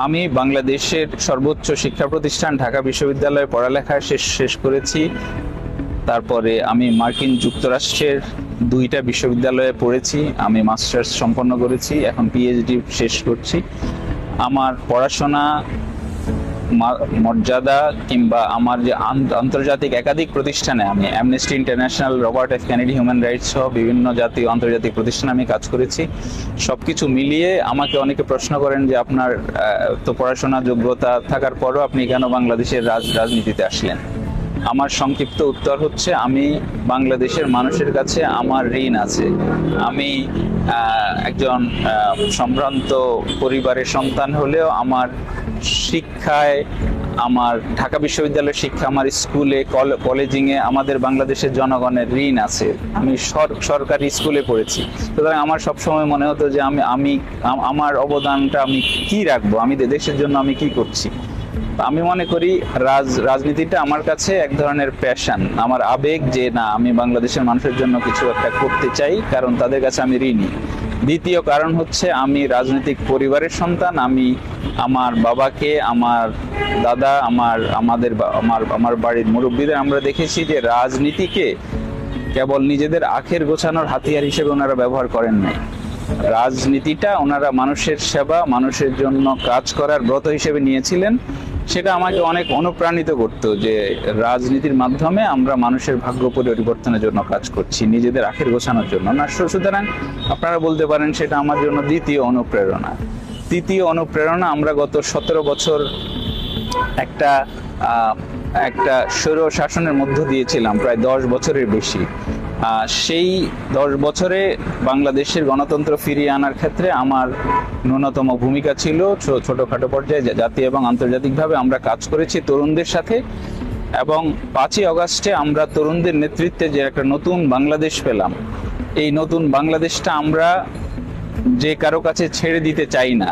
আমি বাংলাদেশের সর্বোচ্চ শিক্ষা প্রতিষ্ঠান ঢাকা বিশ্ববিদ্যালয়ে পড়ালেখা শেষ করেছি। তারপরে আমি মার্কিন যুক্তরাষ্ট্রের 2টা বিশ্ববিদ্যালয়ে পড়েছি। আমি মাস্টার্স সম্পন্ন করেছি, এখন পিএইচডি শেষ করছি। আমার পড়াশোনা মর্যাদা কিংবা আমার যে আন্তর্জাতিক একাধিক প্রতিষ্ঠানে, আমি amnesty international, Robert F Kennedy human rights সহ বিভিন্ন জাতীয় আন্তর্জাতিক প্রতিষ্ঠানে আমি কাজ করেছি। সবকিছু মিলিয়ে আমাকে অনেকে প্রশ্ন করেন যে আপনার তো পড়াশোনা যোগ্যতা থাকার পরও আপনি কেন বাংলাদেশের রাজনীতিতে আসলেন। আমার সংক্ষিপ্ত উত্তর হচ্ছে, আমি বাংলাদেশের মানুষের কাছে আমার ঋণ আছে। আমি একজন সম্ভ্রান্ত পরিবারের সন্তান হলেও আমার শিক্ষায়, আমার ঢাকা বিশ্ববিদ্যালয়ের শিক্ষা, আমার স্কুলে কলেজিংয়ে আমাদের বাংলাদেশের জনগণের ঋণ আছে। আমি সরকারি স্কুলে পড়েছি, সুতরাং আমার সবসময় মনে হতো যে আমি আমার অবদানটা আমি কি রাখবো, আমি দেশের জন্য আমি কি করছি। আমি মনে করি রাজনীতিটা আমার কাছে এক ধরনের প্যাশন, আমার আবেগ, যে না, আমি বাংলাদেশের মানুষের জন্য কিছু একটা করতে চাই, কারণ তাদের কাছে আমি ঋণী। দ্বিতীয় কারণ হচ্ছে, আমি রাজনৈতিক পরিবারের সন্তান। আমি আমার বাবাকে, আমার দাদা, আমার বাড়ির মুরব্বীদের আমরা দেখেছি যে রাজনীতিকে কেবল নিজেদের আখের গোছানোর হাতিয়ার হিসেবে ওনারা ব্যবহার করেন নাই। রাজনীতিটা ওনারা মানুষের সেবা, মানুষের জন্য কাজ করার ব্রত হিসেবে নিয়েছিলেন। সেটা আমাকে অনেক অনুপ্রাণিত করতো যে রাজনীতির মাধ্যমে আমরা মানুষের ভাগ্য পরিবর্তনের জন্য কাজ করছি, নিজেদের আখের গোছানোর জন্য না। সুতরাং আপনারা বলতে পারেন সেটা আমার জন্য দ্বিতীয় অনুপ্রেরণা। তৃতীয় অনুপ্রেরণা, আমরা গত 17 বছর একটা স্বৈর শাসনের মধ্য দিয়েছিলাম, প্রায় 10 বছরের বেশি। সেই 10 বছরে বাংলাদেশের গণতন্ত্র ফিরিয়ে আনার ক্ষেত্রে আমার ন্যূনতম ভূমিকা ছিল। ছোটখাটো পর্যায়ে জাতীয় এবং আন্তর্জাতিকভাবে আমরা কাজ করেছি তরুণদের সাথে, এবং 5ই আগস্টে আমরা তরুণদের নেতৃত্বে যে একটা নতুন বাংলাদেশ পেলাম, এই নতুন বাংলাদেশটা আমরা যে কারো কাছে ছেড়ে দিতে চাই না।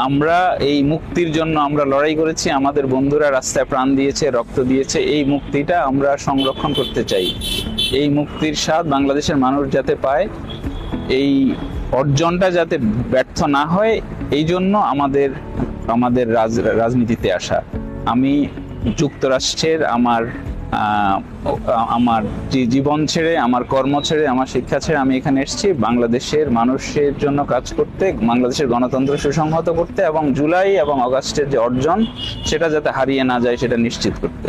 আমরা এই মুক্তির জন্য আমরা লড়াই করেছি, আমাদের বন্ধুরা রাস্তায় প্রাণ দিয়েছে, রক্ত দিয়েছে। এই মুক্তিটা আমরা সংরক্ষণ করতে চাই। এই মুক্তির স্বাদ বাংলাদেশের মানুষ যাতে পায়, এই অর্জনটা যাতে ব্যর্থ না হয়, এই জন্য আমাদের রাজনীতিতে আসা। আমি যুক্তরাষ্ট্রের আমার জীবন ছেড়ে, আমার কর্ম ছেড়ে, আমার শিক্ষা ছেড়ে আমি এখানে এসেছি বাংলাদেশের মানুষের জন্য কাজ করতে, বাংলাদেশের গণতন্ত্র সুসংহত করতে, এবং জুলাই এবং আগস্টের যে অর্জন সেটা যাতে হারিয়ে না যায় সেটা নিশ্চিত করতে।